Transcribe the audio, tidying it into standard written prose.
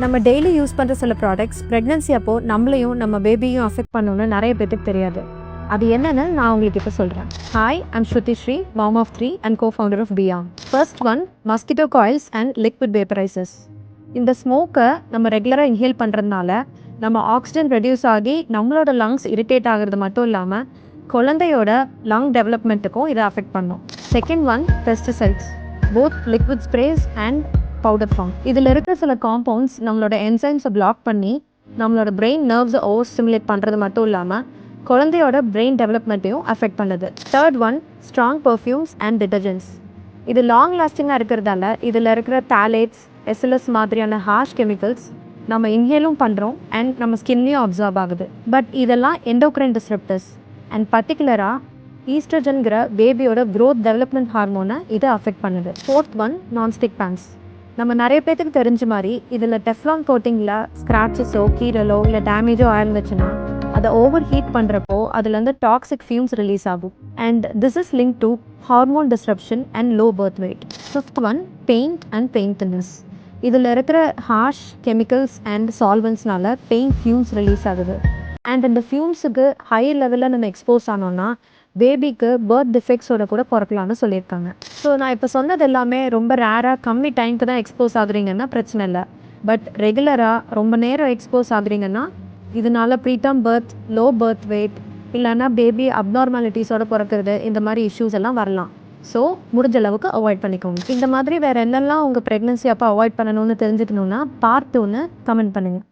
நம்ம daily use பண்ணுற சில ப்ராடக்ட்ஸ் ப்ரெக்னன்சி அப்போது நம்மளையும் நம்ம பேபியும் அஃபெக்ட் பண்ணணும்னு நிறைய பேருக்கு தெரியாது. அது என்னன்னு நான் உங்களுக்கு இப்போ சொல்கிறேன். Hi, I'm Shruti Sri, mom of 3 and co-founder of Beyond. First one, mosquito coils and liquid vaporisers. இந்த ஸ்மோக்கை நம்ம ரெகுலராக இன்ஹேல் பண்ணுறதுனால நம்ம ஆக்சிஜன் ரெடியூஸ் ஆகி நம்மளோட லங்ஸ் இரிட்டேட் ஆகிறது மட்டும் இல்லாமல் குழந்தையோட லங் டெவலப்மெண்ட்டுக்கும் இதை அஃபெக்ட் பண்ணும். Second one, pesticides, both liquid sprays and powder form. இதில் இருக்கிற சில காம்பவுண்ட்ஸ் நம்மளோட என்சைம்ஸை பிளாக் பண்ணி நம்மளோட பிரெயின் நர்வ்ஸை ஓவர் ஸ்டிமுலேட் பண்ணுறது மட்டும் இல்லாமல் குழந்தையோட பிரெயின் டெவலப்மெண்ட்டையும் அஃபெக்ட் பண்ணுது. Third one, strong perfumes and detergents. இது லாங் லாஸ்டிங்காக இருக்கிறதால இதில் இருக்கிற தாலேட்ஸ், எஸ்எல்எஸ் மாதிரியான ஹார்ஷ் கெமிக்கல்ஸ் நம்ம இன்ஹேலும் பண்ணுறோம் அண்ட் நம்ம ஸ்கின்லேயும் அப்சார்ப் ஆகுது. பட் இதெல்லாம் எண்டோக்ரைன் டிஸ்ரப்டர்ஸ் அண்ட் பர்டிகுலராக ஈஸ்ட்ரஜன்கிற பேபியோட க்ரோத் டெவலப்மெண்ட் ஹார்மோனை இதை அஃபெக்ட் பண்ணுது. Fourth one, nonstick pans. நம்ம நிறைய பேத்துக்கு தெரிஞ்ச மாதிரி இதில் டெஃப்லான் கோட்டிங்கில் ஸ்க்ராச்சஸோ கீரலோ இல்லை டேமேஜோ ஆயிருந்துச்சுன்னா அதை ஓவர் ஹீட் பண்ணுறப்போ அதுலேருந்து டாக்ஸிக் ஃபியூம்ஸ் ரிலீஸ் ஆகும். And this is link to hormone disruption and low birth weight. Fifth one, paint and பெயின்ட்னஸ். இதில் இருக்கிற ஹார்ஷ் கெமிக்கல்ஸ் அண்ட் சால்வன்ஸ்னால பெயிண்ட் ஃபியூம்ஸ் ரிலீஸ் ஆகுது. அண்ட் இந்த ஃபியூம்ஸுக்கு ஹை லெவலில் நம்ம எக்ஸ்போஸ் ஆனோன்னா பேபிக்கு பர்த் டிஃபெக்ட்ஸோட கூட பிறக்கலான்னு சொல்லியிருக்காங்க. ஸோ நான் இப்போ சொன்னது எல்லாமே ரொம்ப ரேராக கம்மி டைமுக்கு தான் எக்ஸ்போஸ் ஆகுறீங்கன்னா பிரச்சனை இல்லை. பட் ரெகுலராக ரொம்ப நேரம் எக்ஸ்போஸ் ஆகுறீங்கன்னா இதனால preterm birth, low birth wait இல்லைன்னா பேபி அப்நார்மாலிட்டிஸோட பிறக்கிறது, இந்த மாதிரி இஷ்யூஸ் எல்லாம் வரலாம். ஸோ முடிஞ்ச அளவுக்கு அவாய்ட் பண்ணிக்கோங்க. இந்த மாதிரி வேறு என்னெல்லாம் உங்கள் ப்ரெக்னன்சி அப்போ அவாய்ட் பண்ணணும்னு தெரிஞ்சுக்கணுன்னா பார்ட் 2ன்னு கமெண்ட் பண்ணுங்கள்.